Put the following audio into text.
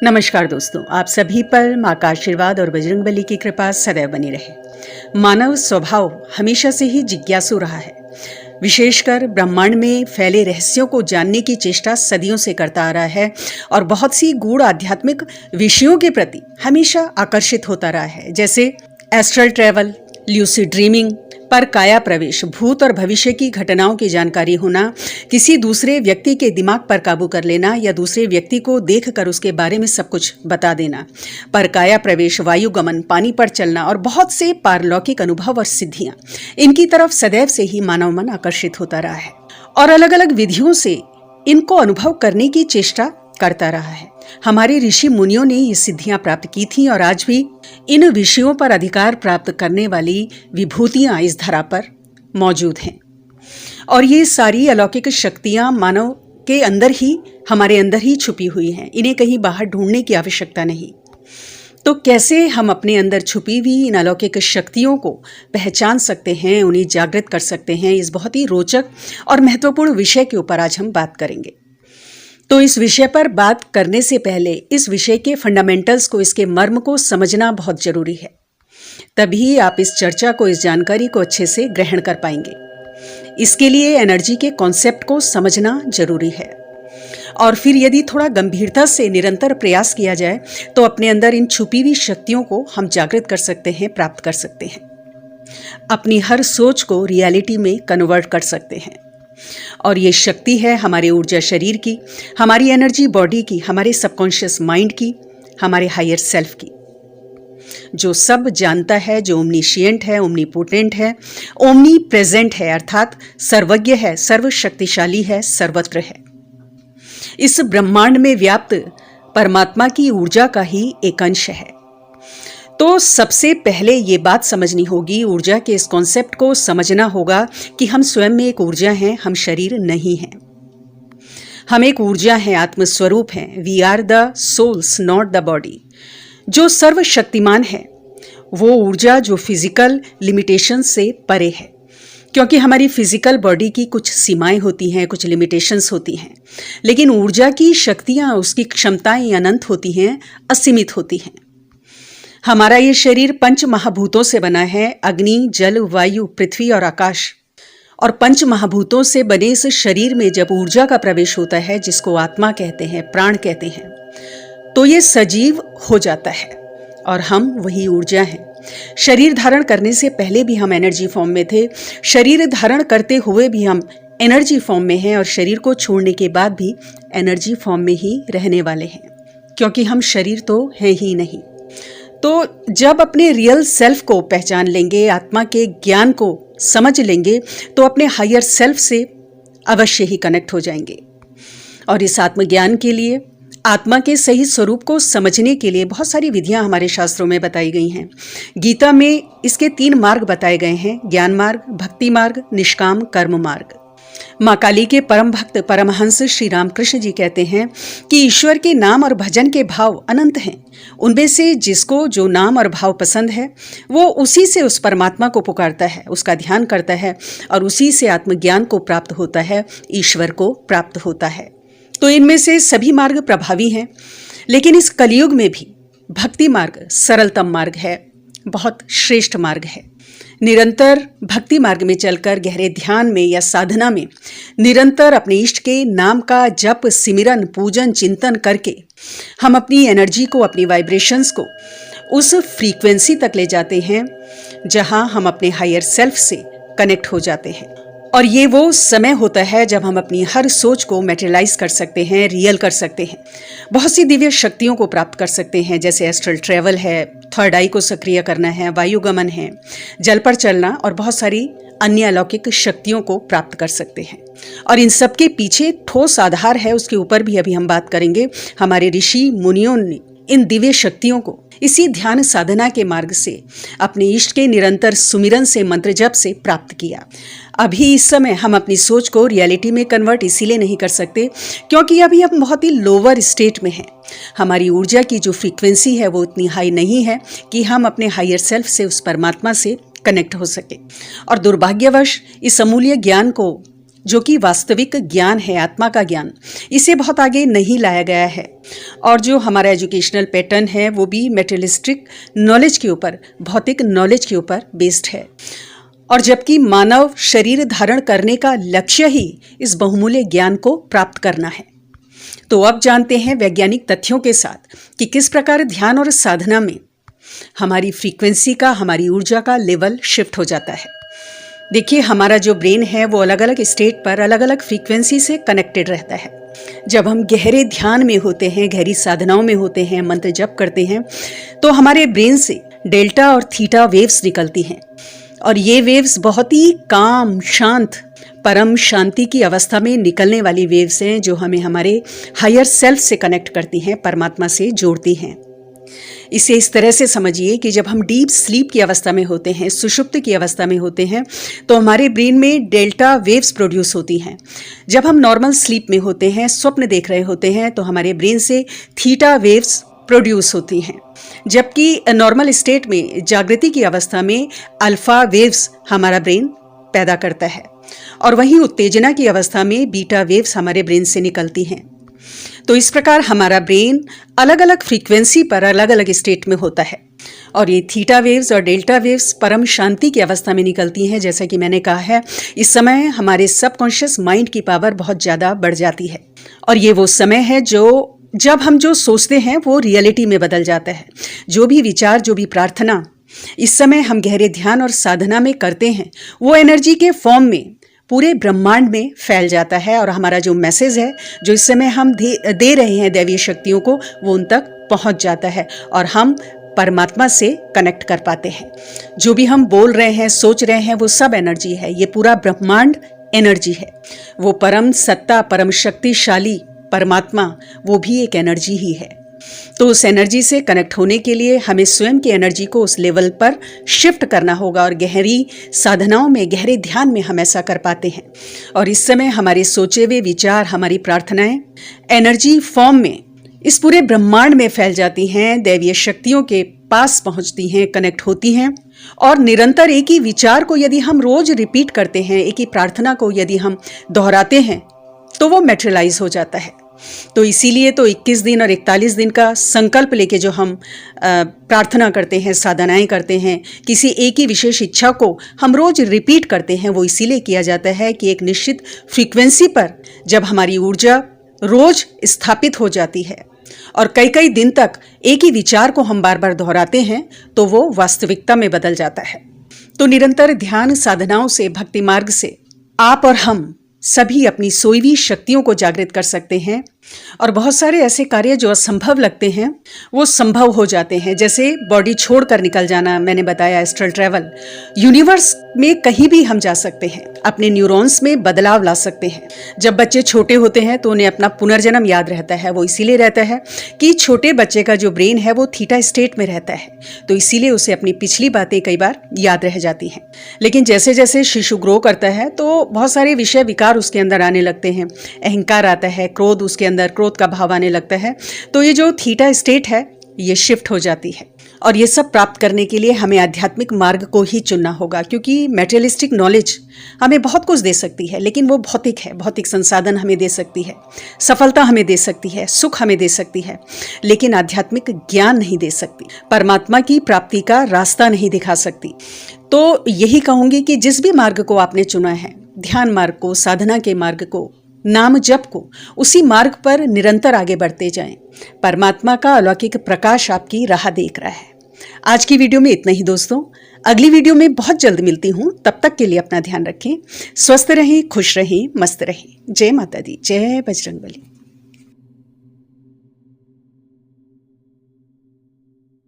नमस्कार दोस्तों, आप सभी पर माँ का आशीर्वाद और बजरंगबली की कृपा सदैव बनी रहे। मानव स्वभाव हमेशा से ही जिज्ञासु रहा है। विशेषकर ब्रह्मांड में फैले रहस्यों को जानने की चेष्टा सदियों से करता आ रहा है और बहुत सी गूढ़ आध्यात्मिक विषयों के प्रति हमेशा आकर्षित होता रहा है, जैसे एस्ट्रल ट्रैवल, ल्यूसिड ड्रीमिंग, पर काया प्रवेश, भूत और भविष्य की घटनाओं की जानकारी होना, किसी दूसरे व्यक्ति के दिमाग पर काबू कर लेना या दूसरे व्यक्ति को देखकर उसके बारे में सब कुछ बता देना, पर काया प्रवेश, वायुगमन, पानी पर चलना और बहुत से पारलौकिक अनुभव और सिद्धियां, इनकी तरफ सदैव से ही मानव मन आकर्षित होता रहा है और अलग अलग विधियों से इनको अनुभव करने की चेष्टा करता रहा है। हमारे ऋषि मुनियों ने ये सिद्धियां प्राप्त की थी और आज भी इन विषयों पर अधिकार प्राप्त करने वाली विभूतियां इस धरा पर मौजूद हैं और ये सारी अलौकिक शक्तियां मानव के अंदर ही, हमारे अंदर ही छुपी हुई हैं। इन्हें कहीं बाहर ढूंढने की आवश्यकता नहीं। तो कैसे हम अपने अंदर छुपी हुई इन अलौकिक शक्तियों को पहचान सकते हैं, उन्हें जागृत कर सकते हैं, इस बहुत ही रोचक और महत्वपूर्ण विषय के ऊपर आज हम बात करेंगे। तो इस विषय पर बात करने से पहले इस विषय के फंडामेंटल्स को, इसके मर्म को समझना बहुत जरूरी है। तभी आप इस चर्चा को, इस जानकारी को अच्छे से ग्रहण कर पाएंगे। इसके लिए एनर्जी के कॉन्सेप्ट को समझना जरूरी है और फिर यदि थोड़ा गंभीरता से निरंतर प्रयास किया जाए तो अपने अंदर इन छुपी हुई शक्तियों को हम जागृत कर सकते हैं, प्राप्त कर सकते हैं। अपनी हर सोच को रियलिटी में कन्वर्ट कर सकते हैं और ये शक्ति है हमारे ऊर्जा शरीर की, हमारी एनर्जी बॉडी की, हमारे सबकॉन्शियस माइंड की, हमारे हायर सेल्फ की, जो सब जानता है, जो ओमनीशिएंट है, ओमनीपोटेंट है, ओमनी प्रेजेंट है, अर्थात सर्वज्ञ है, सर्वशक्तिशाली है, सर्वत्र है। इस ब्रह्मांड में व्याप्त परमात्मा की ऊर्जा का ही एक अंश है। तो सबसे पहले ये बात समझनी होगी, ऊर्जा के इस कॉन्सेप्ट को समझना होगा कि हम स्वयं में एक ऊर्जा हैं, हम शरीर नहीं हैं। हम एक ऊर्जा हैं, आत्मस्वरूप हैं। We are the souls, not the body. जो सर्वशक्तिमान है वो ऊर्जा जो फिजिकल लिमिटेशन से परे है, क्योंकि हमारी फिजिकल बॉडी की कुछ सीमाएं होती हैं, कुछ लिमिटेशंस होती हैं, लेकिन ऊर्जा की शक्तियां, उसकी क्षमताएं अनंत होती हैं, असीमित होती हैं। हमारा ये शरीर पंच महाभूतों से बना है, अग्नि, जल, वायु, पृथ्वी और आकाश। और पंच महाभूतों से बने इस शरीर में जब ऊर्जा का प्रवेश होता है, जिसको आत्मा कहते हैं, प्राण कहते हैं, तो ये सजीव हो जाता है और हम वही ऊर्जा हैं। शरीर धारण करने से पहले भी हम एनर्जी फॉर्म में थे, शरीर धारण करते हुए भी हम एनर्जी फॉर्म में हैं और शरीर को छोड़ने के बाद भी एनर्जी फॉर्म में ही रहने वाले हैं, क्योंकि हम शरीर तो हैं ही नहीं। तो जब अपने रियल सेल्फ को पहचान लेंगे, आत्मा के ज्ञान को समझ लेंगे, तो अपने हायर सेल्फ से अवश्य ही कनेक्ट हो जाएंगे। और इस आत्मज्ञान के लिए, आत्मा के सही स्वरूप को समझने के लिए बहुत सारी विधियां हमारे शास्त्रों में बताई गई हैं। गीता में इसके 3 मार्ग बताए गए हैं, ज्ञान मार्ग, भक्ति मार्ग, निष्काम कर्म मार्ग। माँ काली के परम भक्त परमहंस श्री रामकृष्ण जी कहते हैं कि ईश्वर के नाम और भजन के भाव अनंत हैं। उनमें से जिसको जो नाम और भाव पसंद है वो उसी से उस परमात्मा को पुकारता है, उसका ध्यान करता है और उसी से आत्मज्ञान को प्राप्त होता है, ईश्वर को प्राप्त होता है। तो इनमें से सभी मार्ग प्रभावी हैं, लेकिन इस कलयुग में भी भक्ति मार्ग सरलतम मार्ग है, बहुत श्रेष्ठ मार्ग है। निरंतर भक्ति मार्ग में चलकर गहरे ध्यान में या साधना में निरंतर अपने इष्ट के नाम का जप, सिमरन, पूजन, चिंतन करके हम अपनी एनर्जी को, अपनी वाइब्रेशंस को उस फ्रीक्वेंसी तक ले जाते हैं जहां हम अपने हायर सेल्फ से कनेक्ट हो जाते हैं। और ये वो समय होता है जब हम अपनी हर सोच को मैटेरियलाइज कर सकते हैं, रियल कर सकते हैं, बहुत सी दिव्य शक्तियों को प्राप्त कर सकते हैं, जैसे एस्ट्रल ट्रैवल है, थर्ड आई को सक्रिय करना है, वायुगमन है, जल पर चलना और बहुत सारी अन्य अलौकिक शक्तियों को प्राप्त कर सकते हैं। और इन सब के पीछे ठोस आधार है, उसके ऊपर भी अभी हम बात करेंगे। हमारे ऋषि मुनियों ने इन दिव्य शक्तियों को इसी ध्यान साधना के मार्ग से, अपने इष्ट के निरंतर सुमिरन से, मंत्र जप से प्राप्त किया। अभी इस समय हम अपनी सोच को रियलिटी में कन्वर्ट इसीलिए नहीं कर सकते क्योंकि अभी हम बहुत ही लोअर स्टेट में हैं। हमारी ऊर्जा की जो फ्रीक्वेंसी है वो उतनी हाई नहीं है कि हम अपने हायर सेल्फ से, उस परमात्मा से कनेक्ट हो सके। और दुर्भाग्यवश इस अमूल्य ज्ञान को जो कि वास्तविक ज्ञान है, आत्मा का ज्ञान, इसे बहुत आगे नहीं लाया गया है। और जो हमारा एजुकेशनल पैटर्न है वो भी मेटेरियलिस्टिक नॉलेज के ऊपर, भौतिक नॉलेज के ऊपर बेस्ड है। और जबकि मानव शरीर धारण करने का लक्ष्य ही इस बहुमूल्य ज्ञान को प्राप्त करना है। तो अब जानते हैं वैज्ञानिक तथ्यों के साथ कि किस प्रकार ध्यान और साधना में हमारी फ्रीक्वेंसी का, हमारी ऊर्जा का लेवल शिफ्ट हो जाता है। देखिए, हमारा जो ब्रेन है वो अलग अलग स्टेट पर अलग अलग फ्रीक्वेंसी से कनेक्टेड रहता है। जब हम गहरे ध्यान में होते हैं, गहरी साधनाओं में होते हैं, मंत्र जप करते हैं, तो हमारे ब्रेन से डेल्टा और थीटा वेव्स निकलती हैं। और ये वेव्स बहुत ही काम, शांत, परम शांति की अवस्था में निकलने वाली वेव्स हैं, जो हमें हमारे हायर सेल्फ से कनेक्ट करती हैं, परमात्मा से जोड़ती हैं। इसे इस तरह से समझिए कि जब हम डीप स्लीप की अवस्था में होते हैं, सुषुप्त की अवस्था में होते हैं, तो हमारे ब्रेन में डेल्टा वेव्स प्रोड्यूस होती हैं। जब हम नॉर्मल स्लीप में होते हैं, स्वप्न देख रहे होते हैं, तो हमारे ब्रेन से थीटा वेव्स प्रोड्यूस होती हैं। जबकि नॉर्मल स्टेट में, जागृति की अवस्था में, अल्फा वेव्स हमारा ब्रेन पैदा करता है। और वहीं उत्तेजना की अवस्था में बीटा वेव्स हमारे ब्रेन से निकलती हैं। तो इस प्रकार हमारा ब्रेन अलग अलग फ्रीक्वेंसी पर अलग अलग स्टेट में होता है। और ये थीटा वेव्स और डेल्टा वेव्स परम शांति की अवस्था में निकलती हैं। जैसा कि मैंने कहा है, इस समय हमारे सबकॉन्शियस माइंड की पावर बहुत ज़्यादा बढ़ जाती है। और ये वो समय है जब हम जो सोचते हैं वो रियलिटी में बदल जाता है। जो भी विचार, जो भी प्रार्थना इस समय हम गहरे ध्यान और साधना में करते हैं, वो एनर्जी के फॉर्म में पूरे ब्रह्मांड में फैल जाता है। और हमारा जो मैसेज है, जो इस समय हम दे रहे हैं दैवीय शक्तियों को, वो उन तक पहुंच जाता है और हम परमात्मा से कनेक्ट कर पाते हैं। जो भी हम बोल रहे हैं, सोच रहे हैं, वो सब एनर्जी है। ये पूरा ब्रह्मांड एनर्जी है। वो परम सत्ता, परम शक्तिशाली परमात्मा, वो भी एक एनर्जी ही है। तो उस एनर्जी से कनेक्ट होने के लिए हमें स्वयं की एनर्जी को उस लेवल पर शिफ्ट करना होगा। और गहरी साधनाओं में, गहरे ध्यान में हम ऐसा कर पाते हैं। और इस समय हमारे सोचे हुए विचार, हमारी प्रार्थनाएं एनर्जी फॉर्म में इस पूरे ब्रह्मांड में फैल जाती हैं, दैवीय शक्तियों के पास पहुंचती हैं, कनेक्ट होती हैं। और निरंतर एक ही विचार को यदि हम रोज रिपीट करते हैं, एक ही प्रार्थना को यदि हम दोहराते हैं, तो वो मैटेरियलाइज हो जाता है। तो इसीलिए तो 21 दिन और 41 दिन का संकल्प लेके जो हम प्रार्थना करते हैं, साधनाएं करते हैं, किसी एक ही विशेष इच्छा को हम रोज रिपीट करते हैं, वो इसीलिए किया जाता है कि एक निश्चित फ्रीक्वेंसी पर जब हमारी ऊर्जा रोज स्थापित हो जाती है और कई कई दिन तक एक ही विचार को हम बार बार दोहराते हैं, तो वो वास्तविकता में बदल जाता है। तो निरंतर ध्यान साधनाओं से, भक्ति मार्ग से आप और हम सभी अपनी सोई हुई शक्तियों को जागृत कर सकते हैं। और बहुत सारे ऐसे कार्य जो असंभव लगते हैं, वो संभव हो जाते हैं। जैसे बॉडी छोड़कर निकल जाना, मैंने बताया एस्ट्रल ट्रैवल। यूनिवर्स में कहीं भी हम जा सकते हैं, अपने न्यूरॉन्स में बदलाव ला सकते हैं। जब बच्चे छोटे होते हैं तो उन्हें अपना पुनर्जन्म याद रहता है। वो इसीलिए रहता है कि छोटे बच्चे का जो ब्रेन है वो थीटा स्टेट में रहता है, तो इसीलिए उसे अपनी पिछली बातें कई बार याद रह जाती हैं। लेकिन जैसे जैसे शिशु ग्रो करता है तो बहुत सारे विषय विकार उसके अंदर आने लगते हैं। अहंकार आता है, क्रोध, उसके अंदर क्रोध का भाव आने लगता है। तो ये जो थीटा स्टेट है, ये शिफ्ट हो जाती है। और ये सब प्राप्त करने के लिए हमें आध्यात्मिक मार्ग को ही चुनना होगा, क्योंकि मेटेरियलिस्टिक नॉलेज हमें बहुत कुछ दे सकती है, लेकिन वो भौतिक है। भौतिक संसाधन हमें दे सकती है, सफलता हमें दे सकती है, सुख हमें दे सकती है, लेकिन आध्यात्मिक ज्ञान नहीं दे सकती, परमात्मा की प्राप्ति का रास्ता नहीं दिखा सकती। तो यही कहूंगी कि जिस भी मार्ग को आपने चुना है, ध्यान मार्ग को, साधना के मार्ग को, नाम जप को, उसी मार्ग पर निरंतर आगे बढ़ते जाएं। परमात्मा का अलौकिक प्रकाश आपकी राह देख रहा है। आज की वीडियो में इतना ही दोस्तों। अगली वीडियो में बहुत जल्द मिलती हूँ। तब तक के लिए अपना ध्यान रखें, स्वस्थ रहें, खुश रहें, मस्त रहें। जय माता दी, जय बजरंगबली।